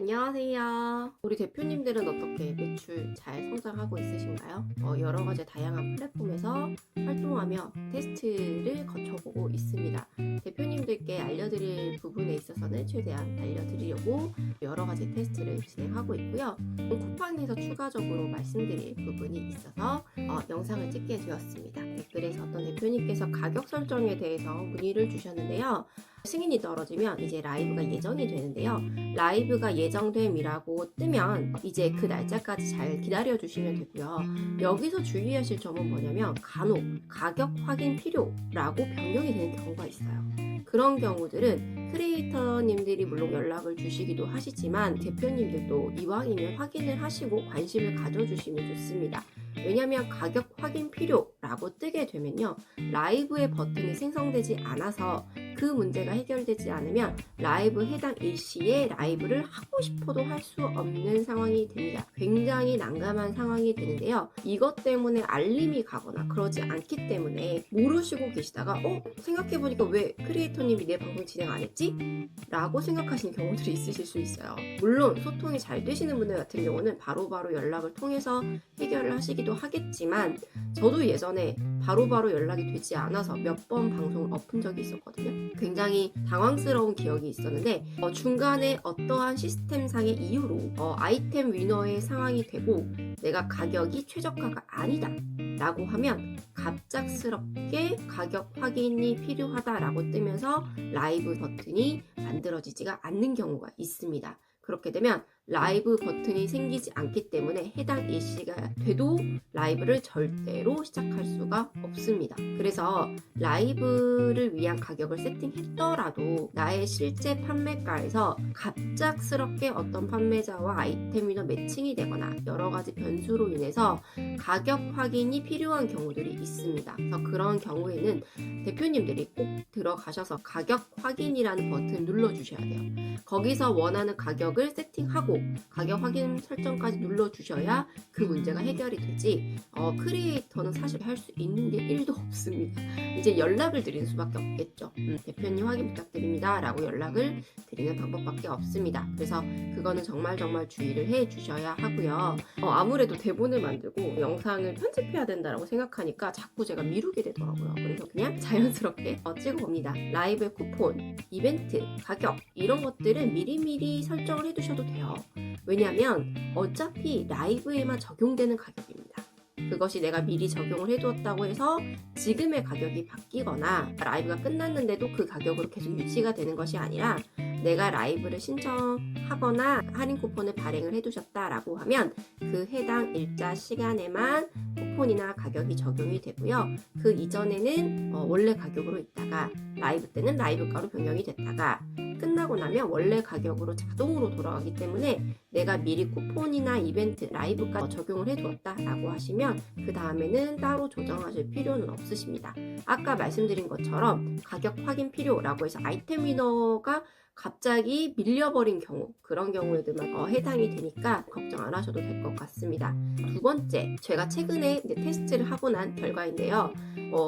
안녕하세요. 우리 대표님들은 어떻게 매출 잘 성장하고 있으신가요? 여러 가지 다양한 플랫폼에서 활동하며 테스트를 거쳐보고 있습니다. 대표님들께 알려드릴 부분에 있어서는 최대한 알려드리려고 여러 가지 테스트를 진행하고 있고요. 쿠팡에서 추가적으로 말씀드릴 부분이 있어서 영상을 찍게 되었습니다. 댓글에서 어떤 대표님께서 가격 설정에 대해서 문의를 주셨는데요. 승인이 떨어지면 이제 라이브가 예정이 되는데요. 라이브가 예정됨이라고 뜨면 이제 그 날짜까지 잘 기다려 주시면 되고요. 여기서 주의하실 점은 뭐냐면 간혹 가격 확인 필요라고 변경이 되는 경우가 있어요. 그런 경우들은 크리에이터님들이 물론 연락을 주시기도 하시지만 대표님들도 이왕이면 확인을 하시고 관심을 가져주시면 좋습니다. 왜냐하면 가격 확인 필요라고 뜨게 되면요. 라이브의 버튼이 생성되지 않아서 그 문제가 해결되지 않으면 라이브 해당 일시에 라이브를 하고 싶어도 할 수 없는 상황이 됩니다. 굉장히 난감한 상황이 되는데요. 이것 때문에 알림이 가거나 그러지 않기 때문에 모르시고 계시다가 생각해보니까 왜 크리에이터님이 내 방송 진행 안 했지? 라고 생각하시는 경우들이 있으실 수 있어요. 물론 소통이 잘 되시는 분들 같은 경우는 바로바로 연락을 통해서 해결을 하시기도 하겠지만 저도 예전에 바로바로 연락이 되지 않아서 몇 번 방송을 엎은 적이 있었거든요. 굉장히 당황스러운 기억이 있었는데 중간에 어떠한 시스템상의 이유로 아이템 위너의 상황이 되고 내가 가격이 최저가가 아니다 라고 하면 갑작스럽게 가격 확인이 필요하다라고 뜨면서 라이브 버튼이 만들어지지가 않는 경우가 있습니다. 그렇게 되면 라이브 버튼이 생기지 않기 때문에 해당 일시가 돼도 라이브를 절대로 시작할 수가 없습니다. 그래서 라이브를 위한 가격을 세팅했더라도 나의 실제 판매가에서 갑작스럽게 어떤 판매자와 아이템이나 매칭이 되거나 여러 가지 변수로 인해서 가격 확인이 필요한 경우들이 있습니다. 그래서 그런 경우에는 대표님들이 꼭 들어가셔서 가격 확인이라는 버튼 눌러주셔야 돼요. 거기서 원하는 가격을 세팅하고 가격 확인 설정까지 눌러주셔야 그 문제가 해결이 되지 크리에이터는 사실 할 수 있는 게 1도 없습니다. 이제 연락을 드리는 수밖에 없겠죠. 대표님 확인 부탁드립니다 라고 연락을 드리는 방법밖에 없습니다. 그래서 그거는 정말 주의를 해 주셔야 하고요. 아무래도 대본을 만들고 영상을 편집해야 된다라고 생각하니까 자꾸 제가 미루게 되더라고요. 그래서 그냥 자연스럽게 찍어봅니다. 라이브의 쿠폰, 이벤트, 가격 이런 것들은 미리미리 설정을 해두셔도 돼요. 왜냐하면 어차피 라이브에만 적용되는 가격입니다. 그것이 내가 미리 적용을 해두었다고 해서 지금의 가격이 바뀌거나 라이브가 끝났는데도 그 가격으로 계속 유지가 되는 것이 아니라 내가 라이브를 신청하거나 할인 쿠폰을 발행을 해두셨다라고 하면 그 해당 일자 시간에만 쿠폰이나 가격이 적용이 되고요. 그 이전에는 원래 가격으로 있다가 라이브 때는 라이브가로 변경이 됐다가 끝나고 나면 원래 가격으로 자동으로 돌아가기 때문에 내가 미리 쿠폰이나 이벤트, 라이브가 적용을 해두었다라고 하시면 그 다음에는 따로 조정하실 필요는 없으십니다. 아까 말씀드린 것처럼 가격 확인 필요라고 해서 아이템 위너가 갑자기 밀려버린 경우 그런 경우에들만 해당이 되니까 걱정 안 하셔도 될 것 같습니다. 두 번째, 제가 최근에 테스트를 하고 난 결과인데요.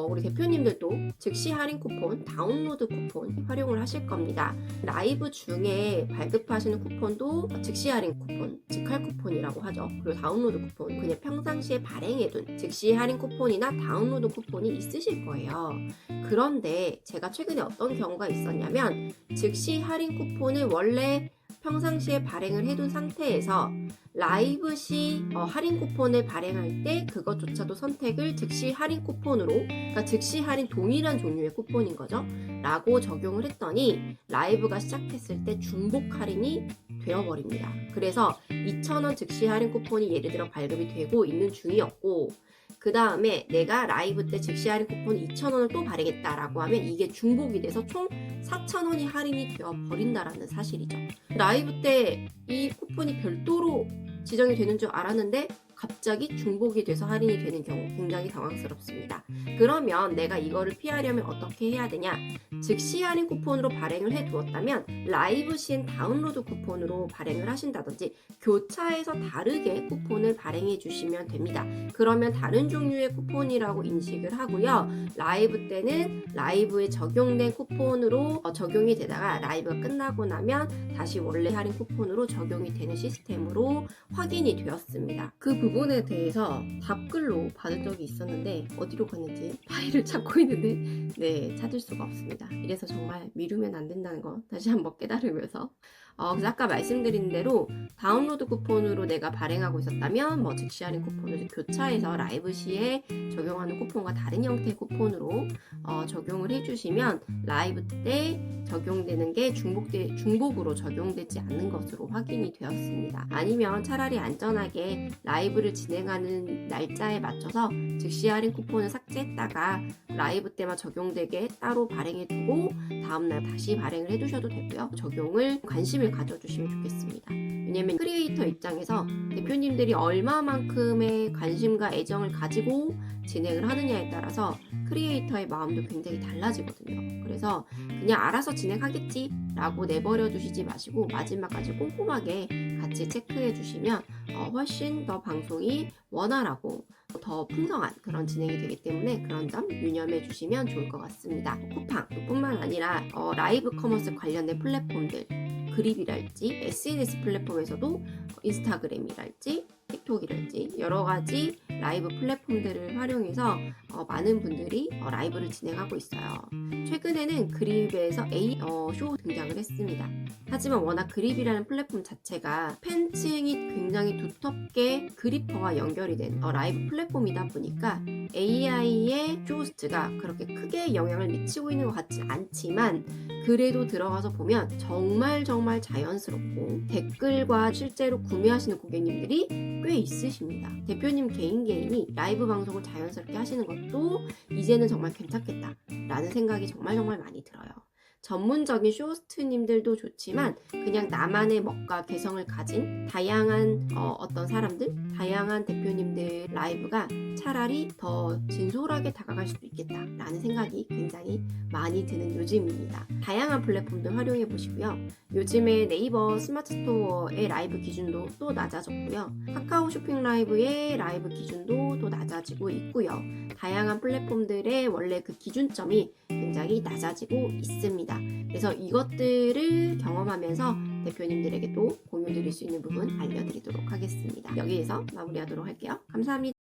우리 대표님들도 즉시 할인 쿠폰, 다운로드 쿠폰 활용을 하실 겁니다. 라이브 중에 발급하시는 쿠폰도 즉시 할인 쿠폰, 즉할 쿠폰이라고 하죠. 그리고 다운로드 쿠폰, 그냥 평상시에 발행해둔 즉시 할인 쿠폰이나 다운로드 쿠폰이 있으실 거예요. 그런데 제가 최근에 어떤 경우가 있었냐면 즉시 할인 쿠폰을 원래 평상시에 발행을 해둔 상태에서 라이브 시 할인 쿠폰을 발행할 때 그것조차도 선택을 즉시 할인 쿠폰으로, 그러니까 즉시 할인 동일한 종류의 쿠폰인 거죠 라고 적용을 했더니 라이브가 시작했을 때 중복 할인이 되어버립니다. 그래서 2,000원 즉시 할인 쿠폰이 예를 들어 발급이 되고 있는 중이었고 그 다음에 내가 라이브 때 즉시 할인 쿠폰 2,000원을 또 발행했다라고 하면 이게 중복이 돼서 총 4,000원이 할인이 되어버린다라는 사실이죠. 라이브 때 이 쿠폰이 별도로 지정이 되는 줄 알았는데 갑자기 중복이 돼서 할인이 되는 경우 굉장히 당황스럽습니다. 그러면 내가 이거를 피하려면 어떻게 해야 되냐? 즉시 할인 쿠폰으로 발행을 해두었다면 라이브 시엔 다운로드 쿠폰으로 발행을 하신다든지 교차해서 다르게 쿠폰을 발행해 주시면 됩니다. 그러면 다른 종류의 쿠폰이라고 인식을 하고요. 라이브 때는 라이브에 적용된 쿠폰으로 적용이 되다가 라이브가 끝나고 나면 다시 원래 할인 쿠폰으로 적용이 되는 시스템으로 확인이 되었습니다. 그 부분에 대해서 답글로 받은 적이 있었는데 어디로 갔는지 파일을 찾고 있는데 네, 찾을 수가 없습니다. 이래서 정말 미루면 안 된다는 거 다시 한번 깨달으면서 그래서 아까 말씀드린 대로 다운로드 쿠폰으로 내가 발행하고 있었다면 즉시 할인 쿠폰을 교차해서 라이브 시에 적용하는 쿠폰과 다른 형태의 쿠폰으로 적용을 해주시면 라이브 때 적용되는 게 중복으로 적용되지 않는 것으로 확인이 되었습니다. 아니면 차라리 안전하게 라이브를 진행하는 날짜에 맞춰서 즉시 할인 쿠폰을 삭제했다가 라이브 때만 적용되게 따로 발행해두고 다음날 다시 발행을 해두셔도 되고요. 적용을 관심을 가져주시면 좋겠습니다. 왜냐면 크리에이터 입장에서 대표님들이 얼마만큼의 관심과 애정을 가지고 진행을 하느냐에 따라서 크리에이터의 마음도 굉장히 달라지거든요. 그래서 그냥 알아서 진행하겠지 라고 내버려 두시지 마시고 마지막까지 꼼꼼하게 같이 체크해 주시면 훨씬 더 방송이 원활하고 더 풍성한 그런 진행이 되기 때문에 그런 점 유념해 주시면 좋을 것 같습니다. 쿠팡뿐만 아니라 라이브 커머스 관련된 플랫폼들 그립이랄지 SNS 플랫폼에서도 인스타그램이랄지 틱톡이랄지 여러 가지 라이브 플랫폼들을 활용해서 많은 분들이 라이브를 진행하고 있어요. 최근에는 그립에서 쇼 등장을 했습니다. 하지만 워낙 그립이라는 플랫폼 자체가 팬층이 굉장히 두텁게 그리퍼와 연결이 된 라이브 플랫폼이다 보니까 AI의 쇼호스트가 그렇게 크게 영향을 미치고 있는 것 같지 않지만 그래도 들어가서 보면 정말 자연스럽고 댓글과 실제로 구매하시는 고객님들이 꽤 있으십니다. 대표님 개인이 라이브 방송을 자연스럽게 하시는 것도 이제는 정말 괜찮겠다 라는 생각이 정말 많이 들어요. 전문적인 쇼호스트님들도 좋지만 그냥 나만의 멋과 개성을 가진 다양한 어떤 사람들, 다양한 대표님들 라이브가 차라리 더 진솔하게 다가갈 수도 있겠다 라는 생각이 굉장히 많이 드는 요즘입니다. 다양한 플랫폼들 활용해 보시고요. 요즘에 네이버 스마트 스토어의 라이브 기준도 또 낮아졌고요. 카카오 쇼핑 라이브의 라이브 기준도 또 낮아지고 있고요. 다양한 플랫폼들의 원래 그 기준점이 굉장히 낮아지고 있습니다. 그래서 이것들을 경험하면서 대표님들에게도 공유 드릴 수 있는 부분 알려드리도록 하겠습니다. 여기에서 마무리하도록 할게요. 감사합니다.